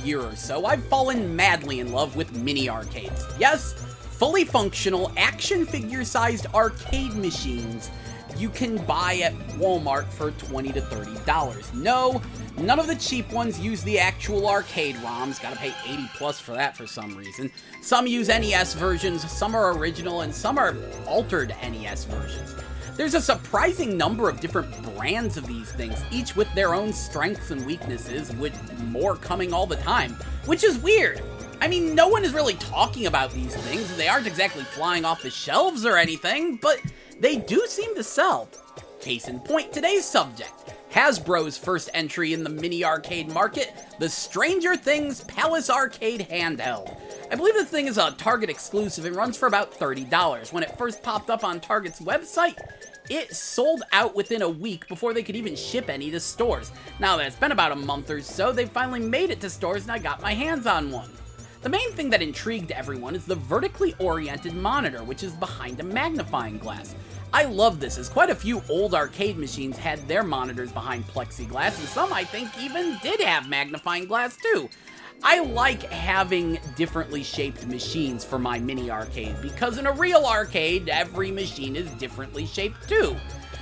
year or so, I've fallen madly in love with mini arcades. Yes, fully functional, action figure-sized arcade machines you can buy at Walmart for $20 to $30. No, none of the cheap ones use the actual arcade ROMs. Gotta pay $80 plus for that for some reason. Some use NES versions, some are original, and some are altered NES versions. There's a surprising number of different brands of these things, each with their own strengths and weaknesses, with more coming all the time, which is weird. I mean, no one is really talking about these things. They aren't exactly flying off the shelves or anything, but they do seem to sell. Case in point, today's subject, Hasbro's first entry in the mini arcade market, the Stranger Things Palace Arcade Handheld. I believe this thing is a Target exclusive and runs for about $30. When it first popped up on Target's website, it sold out within a week before they could even ship any to stores. Now that it's been about a month or so, they finally made it to stores and I got my hands on one. The main thing that intrigued everyone is the vertically oriented monitor, which is behind a magnifying glass. I love this, as quite a few old arcade machines had their monitors behind plexiglass, and some I think even did have magnifying glass too. I like having differently shaped machines for my mini arcade, because in a real arcade, every machine is differently shaped too.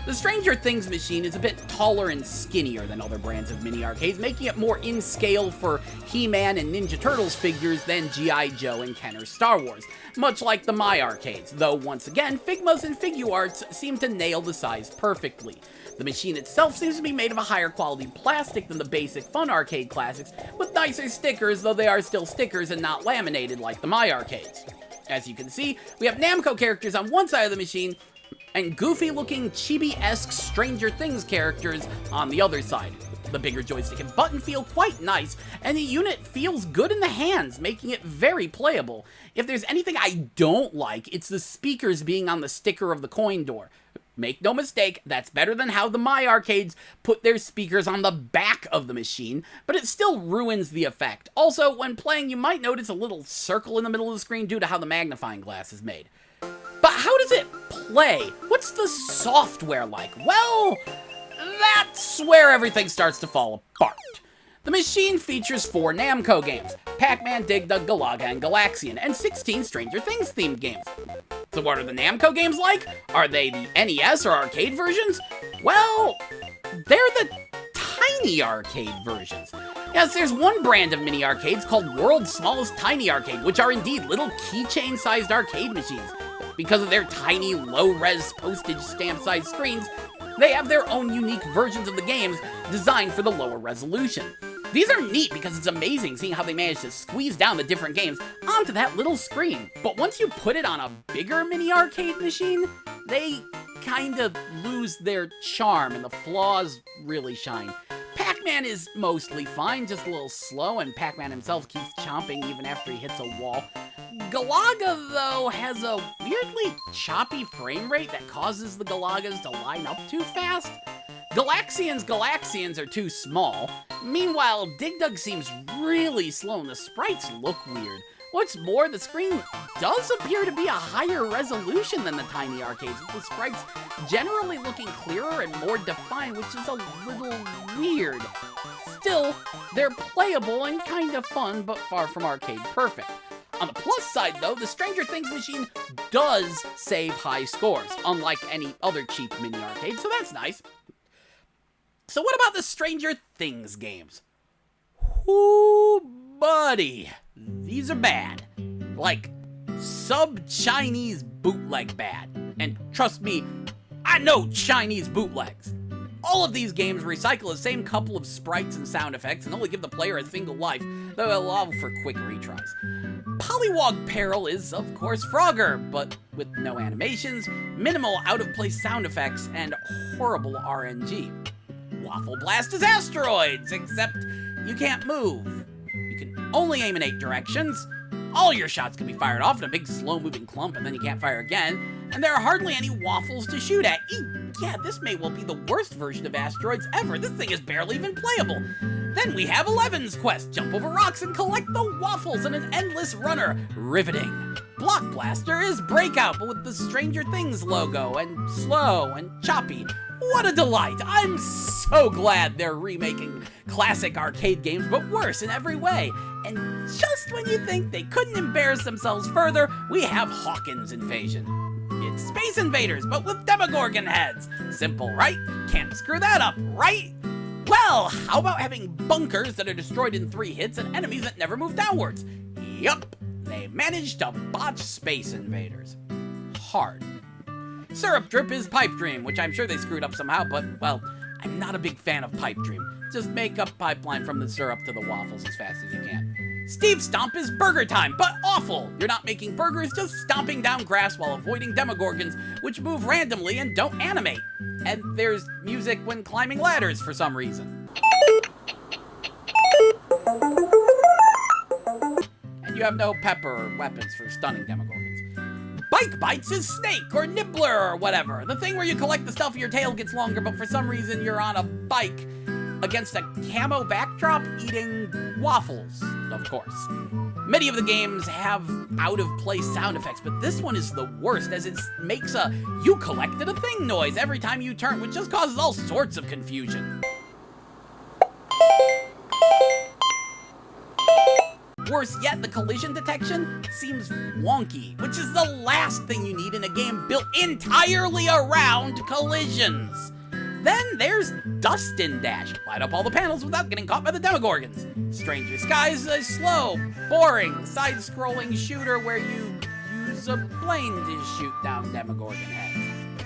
The Stranger Things machine is a bit taller and skinnier than other brands of mini arcades, making it more in scale for He-Man and Ninja Turtles figures than G.I. Joe and Kenner Star Wars, much like the My Arcades, though once again, Figmas and Figuarts seem to nail the size perfectly. The machine itself seems to be made of a higher quality plastic than the basic Fun Arcade classics, with nicer stickers, though they are still stickers and not laminated like the My Arcades. As you can see, we have Namco characters on one side of the machine, and goofy-looking, chibi-esque Stranger Things characters on the other side. The bigger joystick and button feel quite nice, and the unit feels good in the hands, making it very playable. If there's anything I don't like, it's the speakers being on the sticker of the coin door. Make no mistake, that's better than how the My Arcades put their speakers on the back of the machine, but it still ruins the effect. Also, when playing, you might notice a little circle in the middle of the screen due to how the magnifying glass is made. But how does it play? What's the software like? Well, that's where everything starts to fall apart. The machine features 4 Namco games, Pac-Man, Dig Dug, Galaga, and Galaxian, and 16 Stranger Things themed games. So what are the Namco games like? Are they the NES or arcade versions? Well, they're the tiny arcade versions. Yes, there's one brand of mini arcades called World's Smallest Tiny Arcade, which are indeed little keychain-sized arcade machines. Because of their tiny, low-res, postage stamp-sized screens, they have their own unique versions of the games designed for the lower resolution. These are neat because it's amazing seeing how they managed to squeeze down the different games onto that little screen. But once you put it on a bigger mini arcade machine, they kind of lose their charm and the flaws really shine. Pac-Man is mostly fine, just a little slow, and Pac-Man himself keeps chomping even after he hits a wall. Galaga, though, has a weirdly choppy frame rate that causes the Galagas to line up too fast. Galaxians are too small. Meanwhile, Dig Dug seems really slow and the sprites look weird. What's more, the screen does appear to be a higher resolution than the tiny arcades, with the sprites generally looking clearer and more defined, which is a little weird. Still, they're playable and kind of fun, but far from arcade perfect. On the plus side, though, the Stranger Things machine does save high scores, unlike any other cheap mini arcade, so that's nice. So what about the Stranger Things games? Ooh, buddy, these are bad. Like, sub-Chinese bootleg bad. And trust me, I know Chinese bootlegs. All of these games recycle the same couple of sprites and sound effects and only give the player a single life, though allow for quick retries. Pollywog Peril is, of course, Frogger, but with no animations, minimal out-of-place sound effects, and horrible RNG. Waffle Blast is Asteroids, except you can't move. You can only aim in 8 directions. All your shots can be fired off in a big slow-moving clump, and then you can't fire again, and there are hardly any waffles to shoot at. Yeah, this may well be the worst version of Asteroids ever. This thing is barely even playable. Then we have Eleven's Quest. Jump over rocks and collect the waffles in an endless runner. Riveting. Block Blaster is Breakout, but with the Stranger Things logo, and slow and choppy. What a delight! I'm so glad they're remaking classic arcade games, but worse in every way. And just when you think they couldn't embarrass themselves further, we have Hawkins Invasion. It's Space Invaders, but with Demogorgon heads. Simple, right? Can't screw that up, right? Well, how about having bunkers that are destroyed in 3 hits and enemies that never move downwards? Yup, they managed to botch Space Invaders. Hard. Syrup Drip is Pipe Dream, which I'm sure they screwed up somehow, but, well, I'm not a big fan of Pipe Dream. Just make a pipeline from the syrup to the waffles as fast as you can. Steve Stomp is Burger Time, but awful! You're not making burgers, just stomping down grass while avoiding Demogorgons, which move randomly and don't animate. And there's music when climbing ladders for some reason. And you have no pepper or weapons for stunning Demogorgons. Bike Bites is Snake or Nibbler or whatever. The thing where you collect the stuff and your tail gets longer, but for some reason you're on a bike against a camo backdrop eating waffles, of course. Many of the games have out-of-place sound effects, but this one is the worst as it makes a "you collected a thing" noise every time you turn, which just causes all sorts of confusion. Worse yet, the collision detection seems wonky, which is the last thing you need in a game built entirely around collisions. Then there's Dustin Dash. Light up all the panels without getting caught by the Demogorgons. Stranger Skies is a slow, boring, side-scrolling shooter where you use a plane to shoot down Demogorgon heads.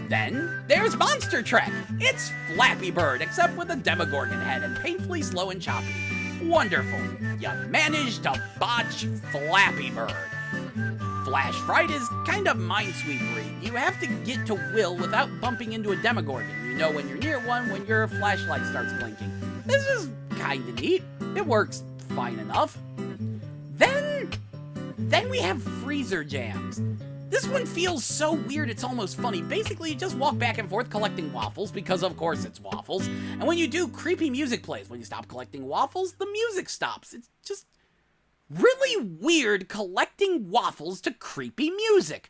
Then there's Monster Trek. It's Flappy Bird, except with a Demogorgon head and painfully slow and choppy. Wonderful. You managed to botch Flappy Bird. Flash Fright is kind of minesweepery. You have to get to Will without bumping into a Demogorgon. You know when you're near one when your flashlight starts blinking. This is kinda neat. It works fine enough. Then we have Freezer Jams. This one feels so weird it's almost funny. Basically, you just walk back and forth collecting waffles, because of course it's waffles. And when you do, creepy music plays. When you stop collecting waffles, the music stops. It's just really weird collecting waffles to creepy music.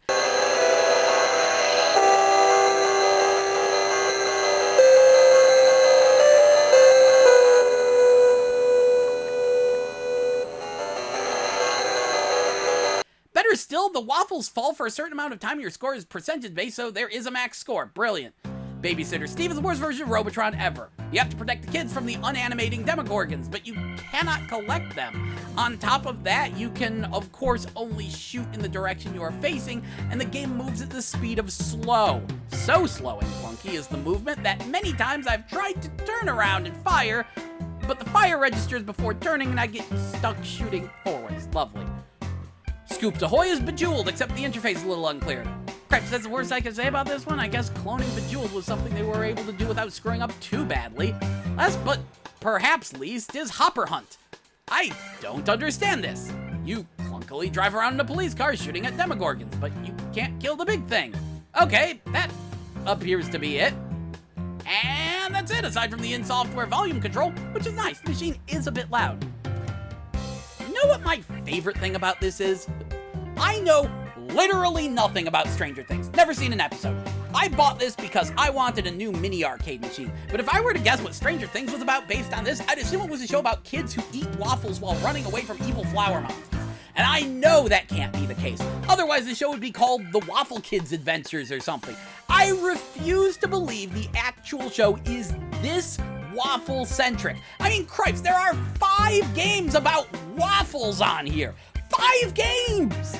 Better still, the waffles fall for a certain amount of time. Your score is percentage-based, so there is a max score. Brilliant. Babysitter Steve is the worst version of Robotron ever. You have to protect the kids from the unanimating Demogorgons, but you cannot collect them. On top of that, you can, of course, only shoot in the direction you are facing, and the game moves at the speed of slow. So slow and clunky is the movement that many times I've tried to turn around and fire, but the fire registers before turning and I get stuck shooting forwards. Lovely. Scoops Ahoy is Bejeweled, except the interface is a little unclear. Cripes, that's the worst I can say about this one. I guess cloning Bejeweled was something they were able to do without screwing up too badly. Last but perhaps least is Hopper Hunt. I don't understand this. You clunkily drive around in a police car shooting at Demogorgons, but you can't kill the big thing. Okay, that appears to be it. And that's it, aside from the in-software volume control, which is nice. The machine is a bit loud. You know what my favorite thing about this is? I know literally nothing about Stranger Things. Never seen an episode. I bought this because I wanted a new mini arcade machine. But if I were to guess what Stranger Things was about based on this, I'd assume it was a show about kids who eat waffles while running away from evil flower monsters. And I know that can't be the case. Otherwise, the show would be called The Waffle Kids Adventures or something. I refuse to believe the actual show is this waffle-centric. I mean, cripes, there are 5 games about waffles on here. 5 games!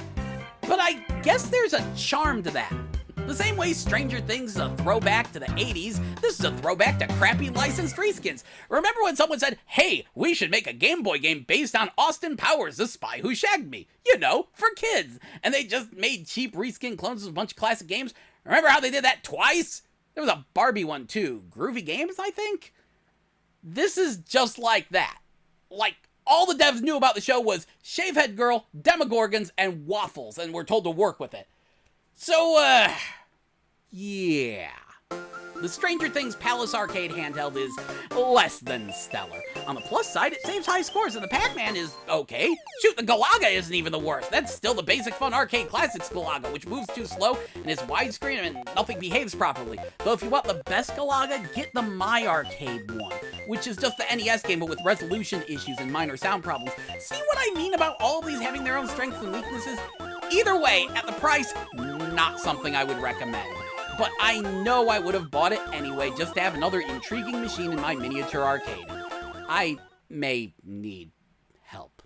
But I guess there's a charm to that. The same way Stranger Things is a throwback to the 80s, this is a throwback to crappy licensed reskins. Remember when someone said, hey, we should make a Game Boy game based on Austin Powers, The Spy Who Shagged Me? You know, for kids. And they just made cheap reskin clones of a bunch of classic games. Remember how they did that twice? There was a Barbie one too. Groovy Games, I think? This is just like that. Like, all the devs knew about the show was Shavehead Girl, Demogorgons, and waffles, and were told to work with it. So, yeah. the Stranger Things Palace Arcade handheld is less than stellar. On the plus side, it saves high scores, and the Pac-Man is okay. Shoot, the Galaga isn't even the worst. That's still the basic fun arcade classics Galaga, which moves too slow and is widescreen and nothing behaves properly. Though if you want the best Galaga, get the My Arcade one, which is just the NES game but with resolution issues and minor sound problems. See what I mean about all of these having their own strengths and weaknesses? Either way, at the price, not something I would recommend. But I know I would have bought it anyway just to have another intriguing machine in my miniature arcade. I may need help.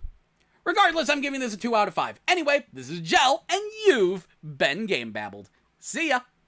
Regardless, I'm giving this a 2 out of 5. Anyway, this is Gel, and you've been GameBabbled. See ya!